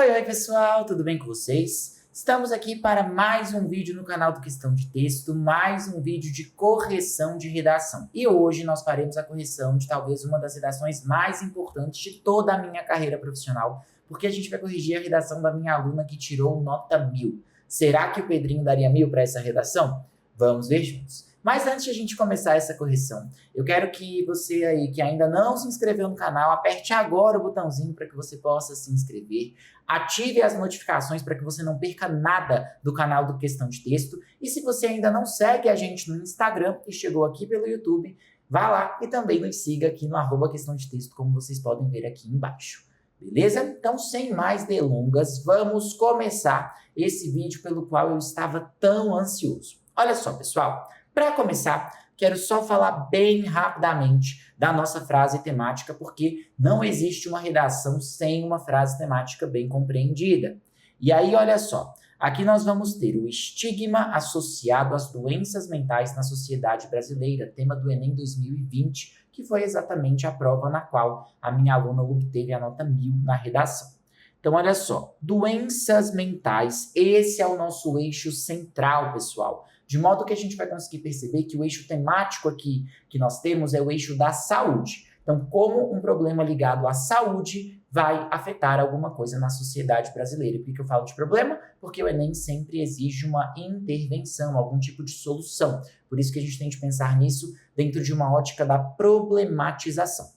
Oi, pessoal, tudo bem com vocês? Estamos aqui para mais um vídeo no canal do Questão de Texto, mais um vídeo de correção de redação. E hoje nós faremos a correção de talvez uma das redações mais importantes de toda a minha carreira profissional, porque a gente vai corrigir a redação da minha aluna que tirou nota 1000. Será que o Pedrinho daria 1000 para essa redação? Vamos ver juntos. Mas antes de a gente começar essa correção, eu quero que você aí que ainda não se inscreveu no canal, aperte agora o botãozinho para que você possa se inscrever, ative as notificações para que você não perca nada do canal do Questão de Texto, e se você ainda não segue a gente no Instagram e chegou aqui pelo YouTube, vá lá e também nos siga aqui no @questão de texto, como vocês podem ver aqui embaixo. Beleza? Então, sem mais delongas, vamos começar esse vídeo pelo qual eu estava tão ansioso. Olha só, pessoal. Para começar, quero só falar bem rapidamente da nossa frase temática, porque não existe uma redação sem uma frase temática bem compreendida. E aí, olha só, aqui nós vamos ter o estigma associado às doenças mentais na sociedade brasileira, tema do Enem 2020, que foi exatamente a prova na qual a minha aluna obteve a nota 1000 na redação. Então, olha só, doenças mentais, esse é o nosso eixo central, pessoal. De modo que a gente vai conseguir perceber que o eixo temático aqui que nós temos é o eixo da saúde. Então, como um problema ligado à saúde vai afetar alguma coisa na sociedade brasileira. Por que eu falo de problema? Porque o Enem sempre exige uma intervenção, algum tipo de solução. Por isso que a gente tem de pensar nisso dentro de uma ótica da problematização.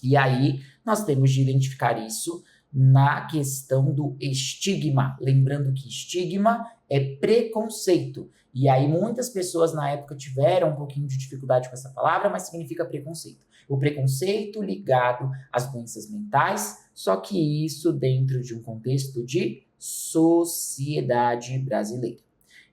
E aí, nós temos de identificar isso na questão do estigma. Lembrando que estigma é preconceito. E aí muitas pessoas na época tiveram um pouquinho de dificuldade com essa palavra, mas significa preconceito. O preconceito ligado às doenças mentais, só que isso dentro de um contexto de sociedade brasileira.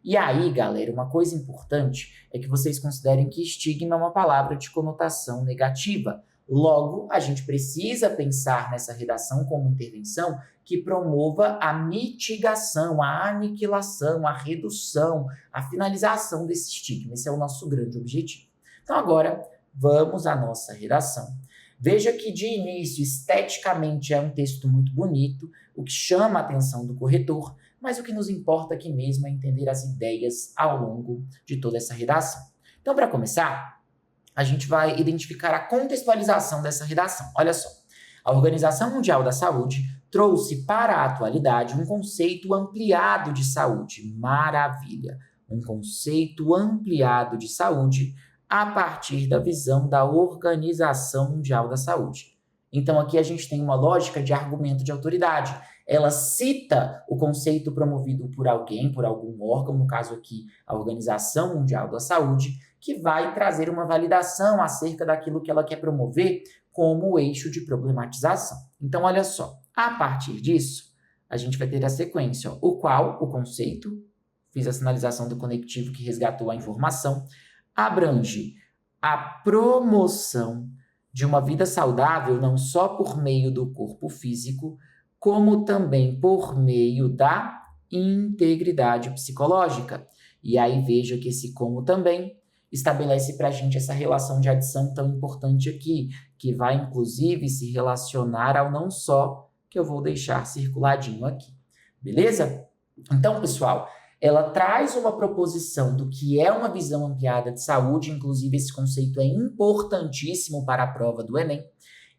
E aí, galera, uma coisa importante é que vocês considerem que estigma é uma palavra de conotação negativa. Logo, a gente precisa pensar nessa redação como intervenção que promova a mitigação, a aniquilação, a redução, a finalização desse estigma. Esse é o nosso grande objetivo. Então, agora, vamos à nossa redação. Veja que, de início, esteticamente é um texto muito bonito, o que chama a atenção do corretor, mas o que nos importa aqui mesmo é entender as ideias ao longo de toda essa redação. Então, para começar, a gente vai identificar a contextualização dessa redação. Olha só, a Organização Mundial da Saúde trouxe para a atualidade um conceito ampliado de saúde. Maravilha! Um conceito ampliado de saúde a partir da visão da Organização Mundial da Saúde. Então, aqui a gente tem uma lógica de argumento de autoridade. Ela cita o conceito promovido por alguém, por algum órgão, no caso aqui, a Organização Mundial da Saúde, que vai trazer uma validação acerca daquilo que ela quer promover como o eixo de problematização. Então, olha só, a partir disso, a gente vai ter a sequência, o qual o conceito, fiz a sinalização do conectivo que resgatou a informação, abrange a promoção de uma vida saudável não só por meio do corpo físico, como também por meio da integridade psicológica. E aí veja que esse como também estabelece para a gente essa relação de adição tão importante aqui, que vai inclusive se relacionar ao não só, que eu vou deixar circuladinho aqui. Beleza? Então, pessoal, ela traz uma proposição do que é uma visão ampliada de saúde, inclusive esse conceito é importantíssimo para a prova do Enem,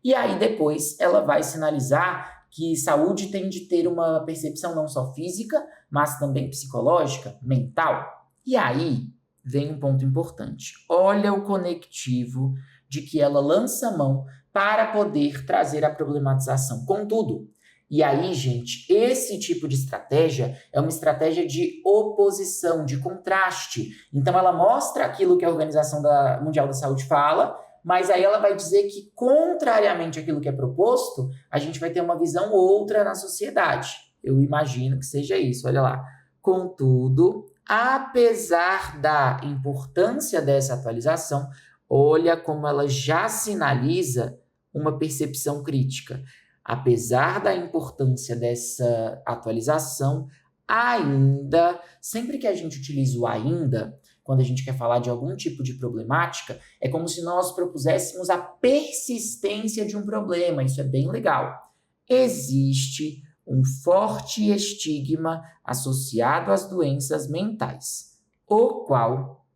e aí depois ela vai sinalizar que saúde tem de ter uma percepção não só física, mas também psicológica, mental. E aí vem um ponto importante. Olha o conectivo de que ela lança mão para poder trazer a problematização. Contudo, e aí, gente, esse tipo de estratégia é uma estratégia de oposição, de contraste. Então, ela mostra aquilo que a Organização Mundial da Saúde fala, mas aí ela vai dizer que, contrariamente àquilo que é proposto, a gente vai ter uma visão outra na sociedade. Eu imagino que seja isso, olha lá. Contudo, apesar da importância dessa atualização, olha como ela já sinaliza uma percepção crítica. Apesar da importância dessa atualização, ainda, sempre que a gente utiliza o ainda, quando a gente quer falar de algum tipo de problemática, é como se nós propuséssemos a persistência de um problema. Isso é bem legal. Existe um forte estigma associado às doenças mentais, o qual,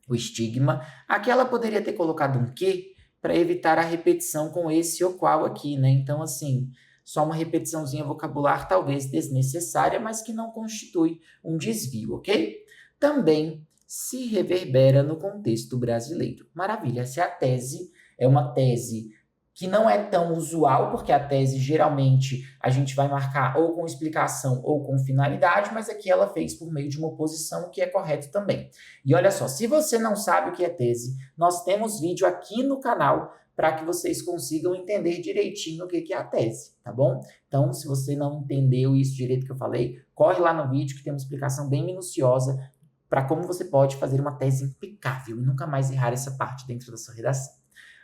o estigma, aqui ela poderia ter colocado um que para evitar a repetição com esse o qual aqui, né? Então, assim, só uma repetiçãozinha vocabular talvez desnecessária, mas que não constitui um desvio, ok? Também se reverbera no contexto brasileiro. Maravilha, essa é a tese, é uma tese que não é tão usual, porque a tese geralmente a gente vai marcar ou com explicação ou com finalidade, mas aqui ela fez por meio de uma oposição, o que é correto também. E olha só, se você não sabe o que é tese, nós temos vídeo aqui no canal para que vocês consigam entender direitinho o que é a tese, tá bom? Então, se você não entendeu isso direito que eu falei, corre lá no vídeo que tem uma explicação bem minuciosa para como você pode fazer uma tese impecável e nunca mais errar essa parte dentro da sua redação.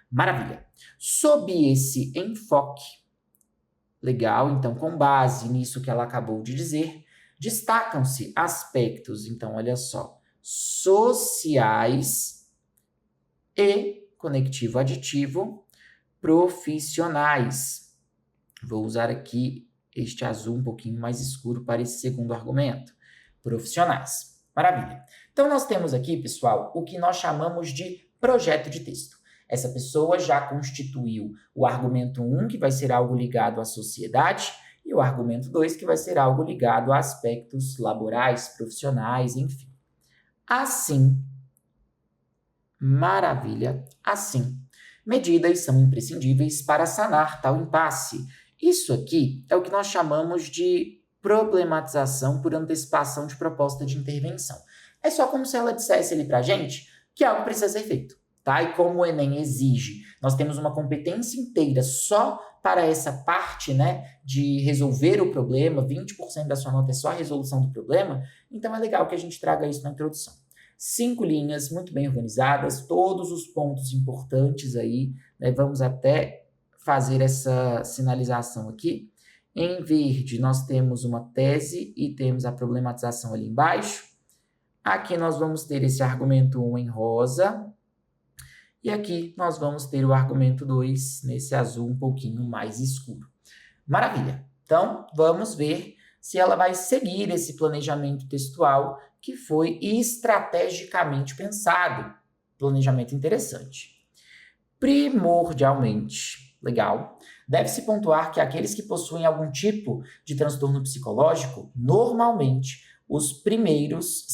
Maravilha. Sob esse enfoque, legal, então com base nisso que ela acabou de dizer, destacam-se aspectos, então olha só, sociais e, conectivo aditivo, profissionais. Vou usar aqui este azul um pouquinho mais escuro para esse segundo argumento. Profissionais. Maravilha. Então nós temos aqui, pessoal, o que nós chamamos de projeto de texto. Essa pessoa já constituiu o argumento 1, que vai ser algo ligado à sociedade, e o argumento 2, que vai ser algo ligado a aspectos laborais, profissionais, enfim. Assim, maravilha, assim, medidas são imprescindíveis para sanar tal impasse. Isso aqui é o que nós chamamos de problematização por antecipação de proposta de intervenção. É só como se ela dissesse ali pra gente que algo precisa ser feito. Tá? E como o Enem exige, nós temos uma competência inteira só para essa parte, né, de resolver o problema, 20% da sua nota é só a resolução do problema, então é legal que a gente traga isso na introdução. 5 linhas muito bem organizadas, todos os pontos importantes aí, né, vamos até fazer essa sinalização aqui. Em verde, nós temos uma tese e temos a problematização ali embaixo. Aqui nós vamos ter esse argumento 1 em rosa. E aqui nós vamos ter o argumento 2 nesse azul um pouquinho mais escuro. Maravilha! Então, vamos ver se ela vai seguir esse planejamento textual que foi estrategicamente pensado. Planejamento interessante. Primordialmente, legal, deve-se pontuar que aqueles que possuem algum tipo de transtorno psicológico, normalmente os primeiros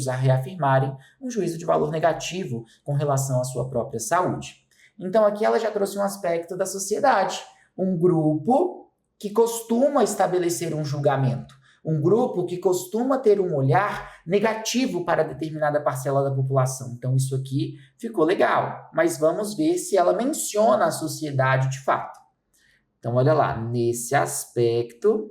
a reafirmarem um juízo de valor negativo com relação à sua própria saúde. Então aqui ela já trouxe um aspecto da sociedade, um grupo que costuma estabelecer um julgamento, um grupo que costuma ter um olhar negativo para determinada parcela da população. Então isso aqui ficou legal, mas vamos ver se ela menciona a sociedade de fato. Então olha lá, nesse aspecto,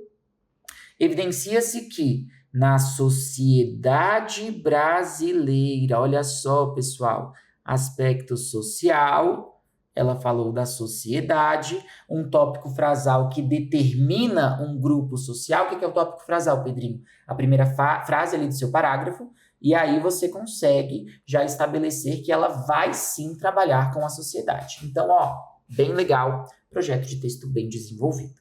evidencia-se que na sociedade brasileira, olha só, pessoal, aspecto social, ela falou da sociedade, um tópico frasal que determina um grupo social. O que é o tópico frasal, Pedrinho? A primeira frase ali do seu parágrafo, e aí você consegue já estabelecer que ela vai sim trabalhar com a sociedade. Então, ó, bem legal, projeto de texto bem desenvolvido.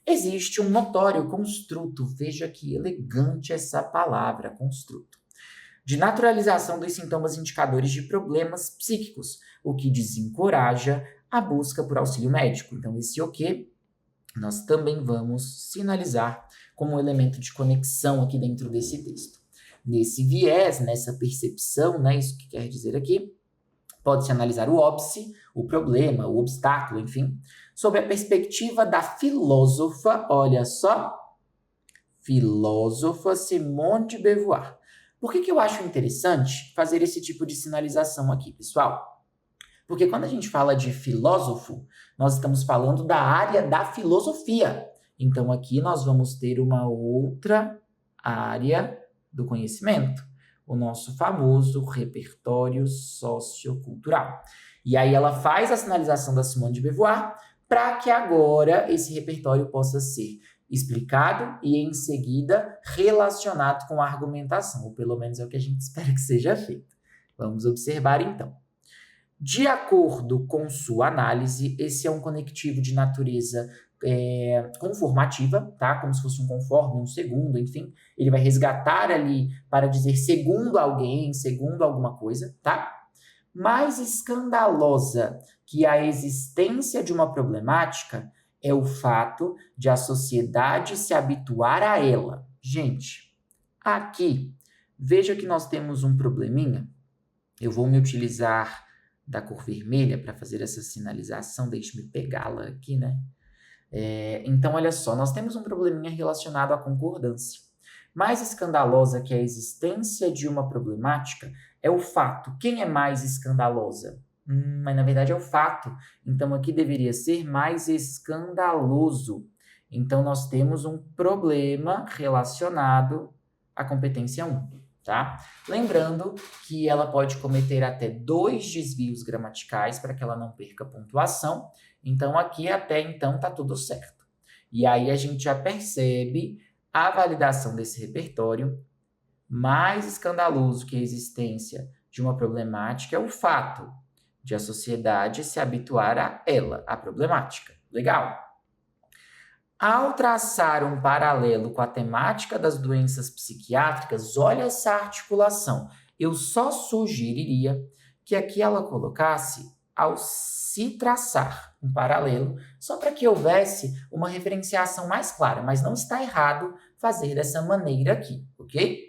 Existe um notório construto, veja que elegante essa palavra, construto, de naturalização dos sintomas indicadores de problemas psíquicos, o que desencoraja a busca por auxílio médico. Então, esse o que nós também vamos sinalizar como um elemento de conexão aqui dentro desse texto. Nesse viés, nessa percepção, né, isso que quer dizer aqui, pode-se analisar o óbice, o problema, o obstáculo, enfim, sob a perspectiva da filósofa, olha só, filósofa Simone de Beauvoir. Por que eu acho interessante fazer esse tipo de sinalização aqui, pessoal? Porque quando a gente fala de filósofo, nós estamos falando da área da filosofia. Então aqui nós vamos ter uma outra área do conhecimento, o nosso famoso repertório sociocultural. E aí ela faz a sinalização da Simone de Beauvoir para que agora esse repertório possa ser explicado e, em seguida, relacionado com a argumentação, ou pelo menos é o que a gente espera que seja feito. Vamos observar, então. De acordo com sua análise, esse é um conectivo de natureza conformativa, tá? Como se fosse um conforme, um segundo, enfim. Ele vai resgatar ali para dizer segundo alguém, segundo alguma coisa, tá? Mais escandalosa que a existência de uma problemática é o fato de a sociedade se habituar a ela. Gente, aqui, veja que nós temos um probleminha. Eu vou me utilizar da cor vermelha para fazer essa sinalização. Deixe-me pegá-la aqui, né? Então, olha só, nós temos um probleminha relacionado à concordância. Mais escandalosa que a existência de uma problemática é o fato. Quem é mais escandalosa? Mas na verdade é o fato. Então aqui deveria ser mais escandaloso. Então nós temos um problema relacionado à competência 1, tá? Lembrando que ela pode cometer até 2 desvios gramaticais para que ela não perca pontuação. Então aqui até então tá tudo certo. E aí a gente já percebe a validação desse repertório. Mais escandaloso que a existência de uma problemática é o fato de a sociedade se habituar a ela, a problemática. Legal. Ao traçar um paralelo com a temática das doenças psiquiátricas, olha essa articulação. Eu só sugeriria que aqui ela colocasse ao se traçar um paralelo, só para que houvesse uma referenciação mais clara, mas não está errado fazer dessa maneira aqui, ok?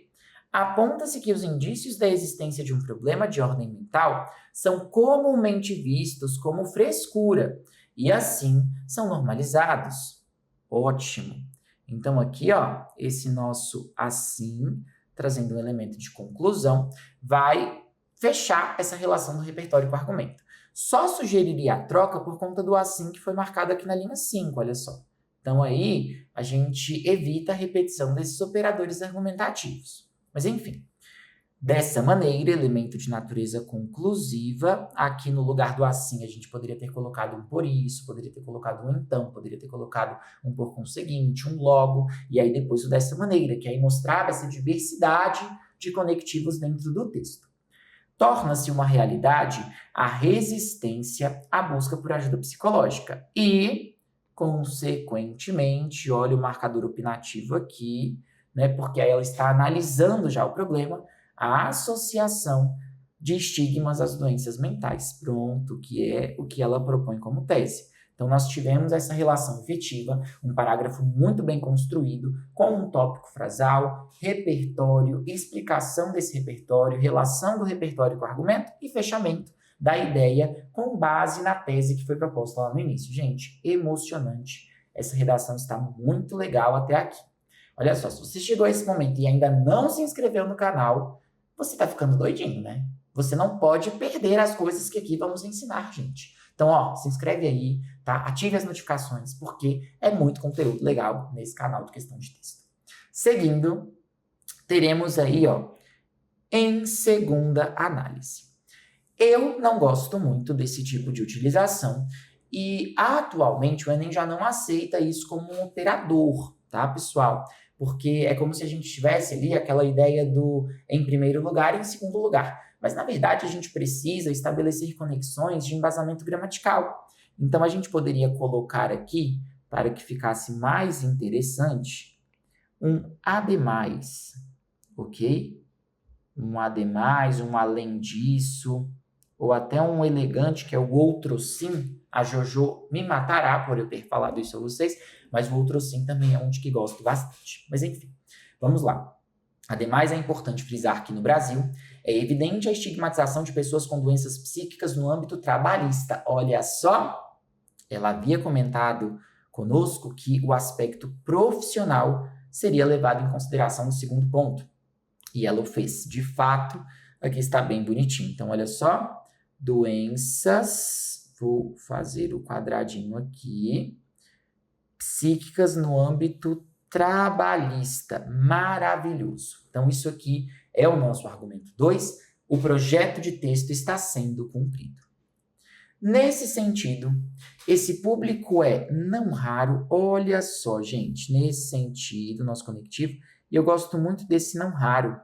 Aponta-se que os indícios da existência de um problema de ordem mental são comumente vistos como frescura e, assim, são normalizados. Ótimo. Então, aqui, ó, esse nosso assim, trazendo um elemento de conclusão, vai fechar essa relação do repertório com o argumento. Só sugeriria a troca por conta do assim que foi marcado aqui na linha 5, olha só. Então, aí, a gente evita a repetição desses operadores argumentativos. Mas, enfim, dessa maneira, elemento de natureza conclusiva, aqui no lugar do assim, a gente poderia ter colocado um por isso, poderia ter colocado um então, poderia ter colocado um por conseguinte, um logo, e aí depois o dessa maneira, que aí mostrava essa diversidade de conectivos dentro do texto. Torna-se uma realidade a resistência à busca por ajuda psicológica e, consequentemente, olha o marcador opinativo aqui, né, porque aí ela está analisando já o problema, a associação de estigmas às doenças mentais. Pronto, que é o que ela propõe como tese. Então, nós tivemos essa relação efetiva, um parágrafo muito bem construído, com um tópico frasal, repertório, explicação desse repertório, relação do repertório com o argumento e fechamento da ideia com base na tese que foi proposta lá no início. Gente, emocionante. Essa redação está muito legal até aqui. Olha só, se você chegou a esse momento e ainda não se inscreveu no canal, você está ficando doidinho, né? Você não pode perder as coisas que aqui vamos ensinar, gente. Então, ó, se inscreve aí, tá? Ative as notificações, porque é muito conteúdo legal nesse canal de questão de texto. Seguindo, teremos aí, ó, em segunda análise. Eu não gosto muito desse tipo de utilização e, atualmente, o Enem já não aceita isso como um operador, tá, pessoal? Porque é como se a gente tivesse ali aquela ideia do em primeiro lugar e em segundo lugar. Mas, na verdade, a gente precisa estabelecer conexões de embasamento gramatical. Então, a gente poderia colocar aqui, para que ficasse mais interessante, um ademais, ok? Um ademais, um além disso, ou até um elegante, que é o outro sim. A Jojo me matará por eu ter falado isso a vocês, mas o outro sim também é um de que gosto bastante. Mas, enfim, vamos lá. Ademais, é importante frisar que no Brasil é evidente a estigmatização de pessoas com doenças psíquicas no âmbito trabalhista. Olha só, ela havia comentado conosco que o aspecto profissional seria levado em consideração no segundo ponto. E ela o fez. De fato, aqui está bem bonitinho. Então, olha só, doenças, vou fazer o quadradinho aqui, psíquicas no âmbito trabalhista. Maravilhoso. Então, isso aqui é o nosso argumento 2. O projeto de texto está sendo cumprido. Nesse sentido, esse público é não raro. Olha só, gente, nesse sentido, nosso conectivo, e eu gosto muito desse não raro.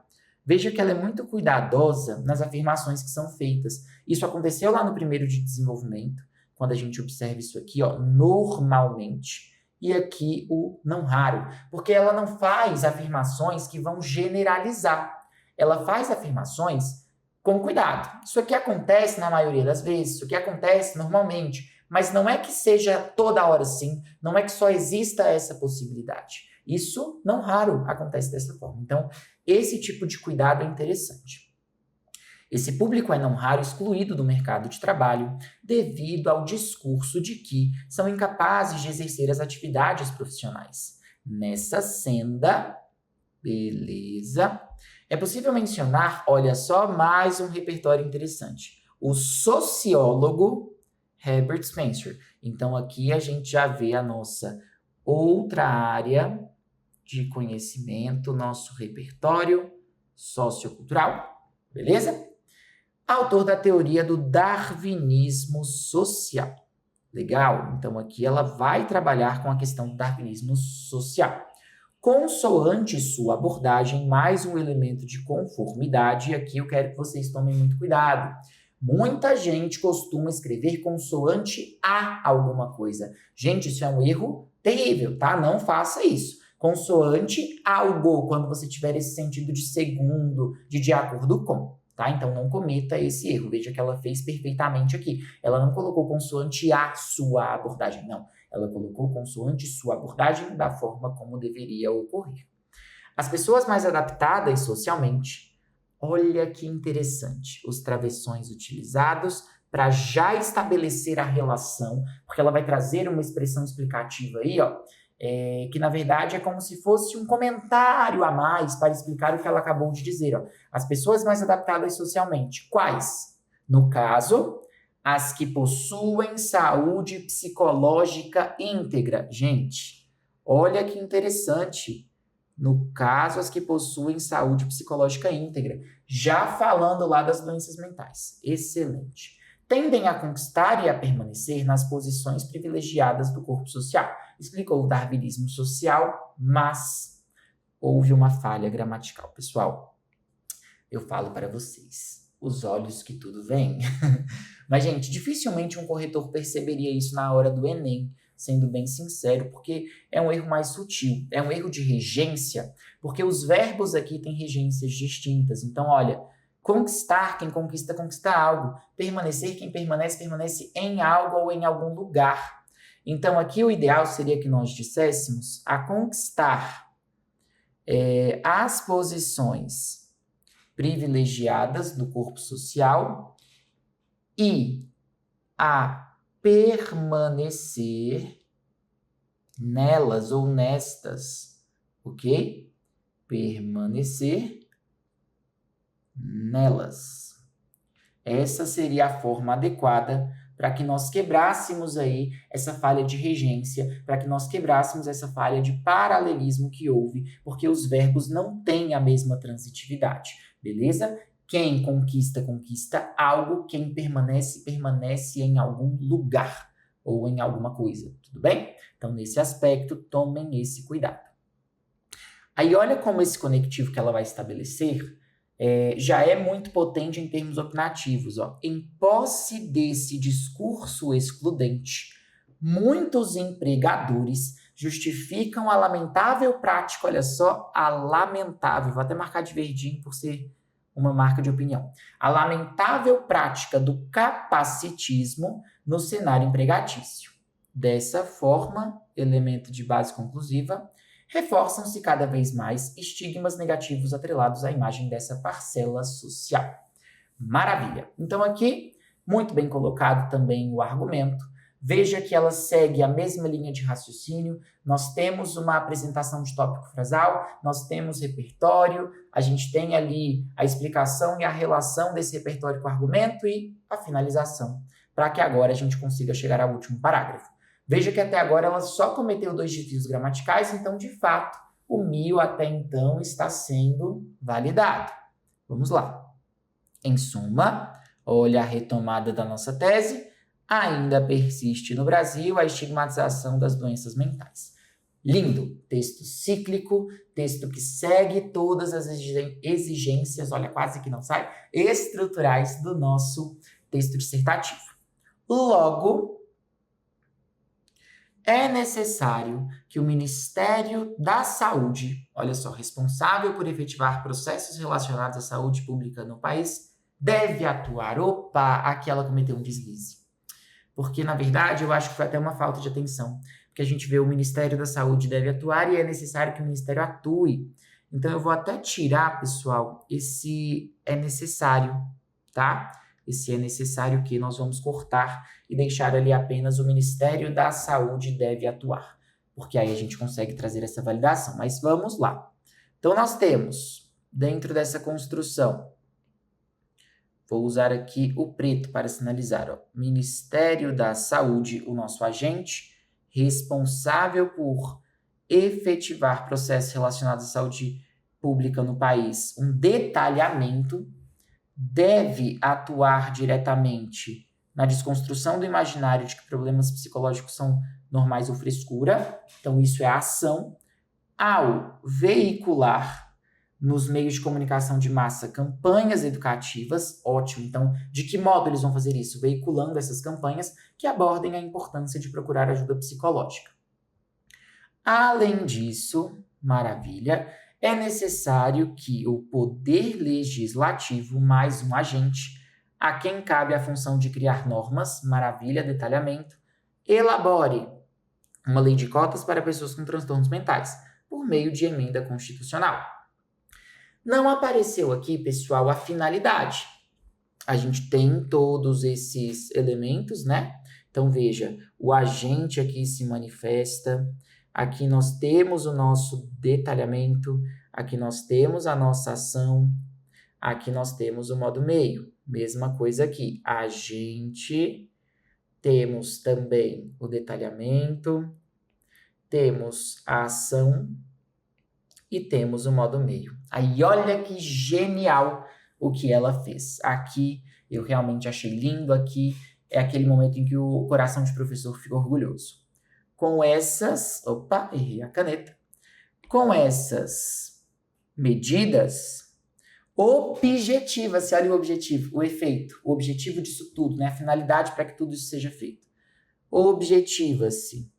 Veja que ela é muito cuidadosa nas afirmações que são feitas. Isso aconteceu lá no primeiro de desenvolvimento, quando a gente observa isso aqui, ó, normalmente, e aqui o não raro, porque ela não faz afirmações que vão generalizar. Ela faz afirmações com cuidado. Isso aqui acontece na maioria das vezes, isso aqui acontece normalmente, mas não é que seja toda hora assim, não é que só exista essa possibilidade. Isso, não raro, acontece dessa forma. Então, esse tipo de cuidado é interessante. Esse público é não raro excluído do mercado de trabalho devido ao discurso de que são incapazes de exercer as atividades profissionais. Nessa senda, beleza, é possível mencionar, olha só, mais um repertório interessante. O sociólogo Herbert Spencer. Então, aqui a gente já vê a nossa outra área de conhecimento, nosso repertório sociocultural, beleza? Autor da teoria do darwinismo social. Legal? Então, aqui ela vai trabalhar com a questão do darwinismo social. Consoante sua abordagem, mais um elemento de conformidade, e aqui eu quero que vocês tomem muito cuidado. Muita gente costuma escrever consoante a alguma coisa. Gente, isso é um erro terrível, tá? Não faça isso. Consoante algo, quando você tiver esse sentido de segundo, de acordo com, tá? Então não cometa esse erro. Veja que ela fez perfeitamente aqui. Ela não colocou consoante a sua abordagem, não. Ela colocou consoante sua abordagem da forma como deveria ocorrer. As pessoas mais adaptadas socialmente, olha que interessante, os travessões utilizados para já estabelecer a relação, porque ela vai trazer uma expressão explicativa aí, ó, que na verdade é como se fosse um comentário a mais para explicar o que ela acabou de dizer. Ó. As pessoas mais adaptadas socialmente, quais? No caso, as que possuem saúde psicológica íntegra. Gente, olha que interessante. No caso, as que possuem saúde psicológica íntegra. Já falando lá das doenças mentais. Excelente. Tendem a conquistar e a permanecer nas posições privilegiadas do corpo social. Explicou o darwinismo social, mas houve uma falha gramatical. Pessoal, eu falo para vocês, os olhos que tudo veem. Mas, gente, dificilmente um corretor perceberia isso na hora do Enem, sendo bem sincero, porque é um erro mais sutil. É um erro de regência, porque os verbos aqui têm regências distintas. Então, olha, conquistar, quem conquista, conquista algo. Permanecer, quem permanece, permanece em algo ou em algum lugar. Então, aqui o ideal seria que nós disséssemos a conquistar as posições privilegiadas do corpo social e a permanecer nelas ou nestas, ok? Permanecer nelas. Essa seria a forma adequada para que nós quebrássemos aí essa falha de regência, para que nós quebrássemos essa falha de paralelismo que houve, porque os verbos não têm a mesma transitividade, beleza? Quem conquista, conquista algo, quem permanece, permanece em algum lugar ou em alguma coisa, tudo bem? Então, nesse aspecto, tomem esse cuidado. Aí, olha como esse conectivo que ela vai estabelecer já é muito potente em termos opinativos. Ó. Em posse desse discurso excludente, muitos empregadores justificam a lamentável prática, olha só, a lamentável, vou até marcar de verdinho por ser uma marca de opinião, a lamentável prática do capacitismo no cenário empregatício. Dessa forma, elemento de base conclusiva, reforçam-se cada vez mais estigmas negativos atrelados à imagem dessa parcela social. Maravilha! Então aqui, muito bem colocado também o argumento. Veja que ela segue a mesma linha de raciocínio. Nós temos uma apresentação de tópico frasal, nós temos repertório, a gente tem ali a explicação e a relação desse repertório com o argumento e a finalização, para que agora a gente consiga chegar ao último parágrafo. Veja que até agora ela só cometeu 2 desvios gramaticais, então, de fato, o mio até então está sendo validado. Vamos lá. Em suma, olha a retomada da nossa tese. Ainda persiste no Brasil a estigmatização das doenças mentais. Lindo! Texto cíclico, texto que segue todas as exigências, olha, quase que não sai, estruturais do nosso texto dissertativo. Logo, é necessário que o Ministério da Saúde, olha só, responsável por efetivar processos relacionados à saúde pública no país, deve atuar. Opa, aqui ela cometeu um deslize. Porque, na verdade, eu acho que foi até uma falta de atenção. Porque a gente vê o Ministério da Saúde deve atuar e é necessário que o Ministério atue. Então, eu vou até tirar, pessoal, esse é necessário, tá? Esse é necessário que nós vamos cortar e deixar ali apenas o Ministério da Saúde deve atuar. Porque aí a gente consegue trazer essa validação. Mas vamos lá. Então, nós temos, dentro dessa construção, vou usar aqui o preto para sinalizar, ó. Ministério da Saúde, o nosso agente responsável por efetivar processos relacionados à saúde pública no país, um detalhamento, deve atuar diretamente na desconstrução do imaginário de que problemas psicológicos são normais ou frescura, então isso é a ação, ao veicular nos meios de comunicação de massa campanhas educativas, ótimo, então de que modo eles vão fazer isso? Veiculando essas campanhas que abordem a importância de procurar ajuda psicológica. Além disso, maravilha, é necessário que o Poder Legislativo, mais um agente, a quem cabe a função de criar normas, maravilha, detalhamento, elabore uma lei de cotas para pessoas com transtornos mentais, por meio de emenda constitucional. Não apareceu aqui, pessoal, a finalidade. A gente tem todos esses elementos, né? Então, veja, o agente aqui se manifesta, aqui nós temos o nosso detalhamento, aqui nós temos a nossa ação, aqui nós temos o modo meio. Mesma coisa aqui, agente, temos também o detalhamento, temos a ação e temos o modo meio. Aí olha que genial o que ela fez. Aqui eu realmente achei lindo, aqui é aquele momento em que o coração de professor fica orgulhoso. Com essas, opa, errei a caneta. Com essas medidas objetiva-se, olha o objetivo, o efeito, o objetivo disso tudo, né? A finalidade para que tudo isso seja feito. Objetiva-se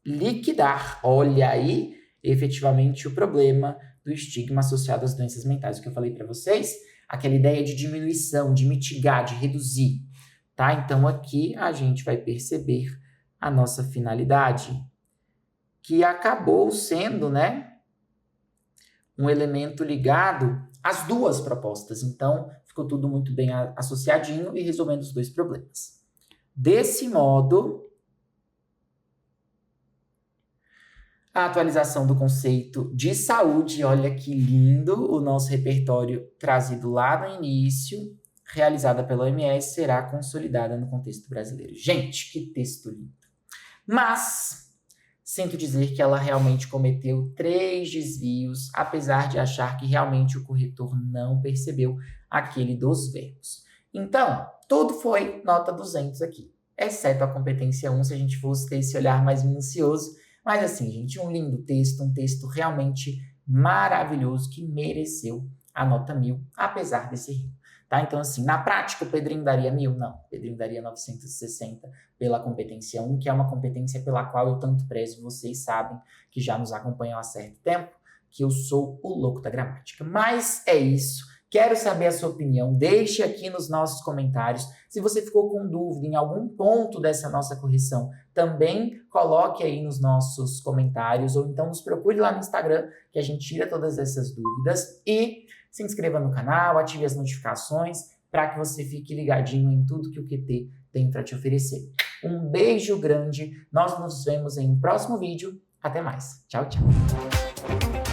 liquidar, olha aí, efetivamente o problema do estigma associado às doenças mentais. O que eu falei para vocês, aquela ideia de diminuição, de mitigar, de reduzir, tá? Então aqui a gente vai perceber a nossa finalidade, que acabou sendo, né, um elemento ligado às duas propostas. Então, ficou tudo muito bem associadinho e resolvendo os dois problemas. Desse modo, a atualização do conceito de saúde, olha que lindo, o nosso repertório trazido lá no início, realizada pela OMS, será consolidada no contexto brasileiro. Gente, que texto lindo! Mas sinto dizer que ela realmente cometeu 3 desvios, apesar de achar que realmente o corretor não percebeu aquele dos verbos. Então, tudo foi nota 200 aqui, exceto a competência 1, se a gente fosse ter esse olhar mais minucioso. Mas assim, gente, um lindo texto, um texto realmente maravilhoso que mereceu a nota 1000, apesar desse erro. Tá? Então, assim, na prática, o Pedrinho daria 1000? Não, o Pedrinho daria 960 pela competência 1, que é uma competência pela qual eu tanto prezo. Vocês sabem que já nos acompanham há certo tempo, que eu sou o louco da gramática. Mas é isso. Quero saber a sua opinião. Deixe aqui nos nossos comentários. Se você ficou com dúvida em algum ponto dessa nossa correção, também coloque aí nos nossos comentários, ou então nos procure lá no Instagram, que a gente tira todas essas dúvidas. E se inscreva no canal, ative as notificações para que você fique ligadinho em tudo que o QT tem para te oferecer. Um beijo grande, nós nos vemos em um próximo vídeo. Até mais. Tchau, tchau.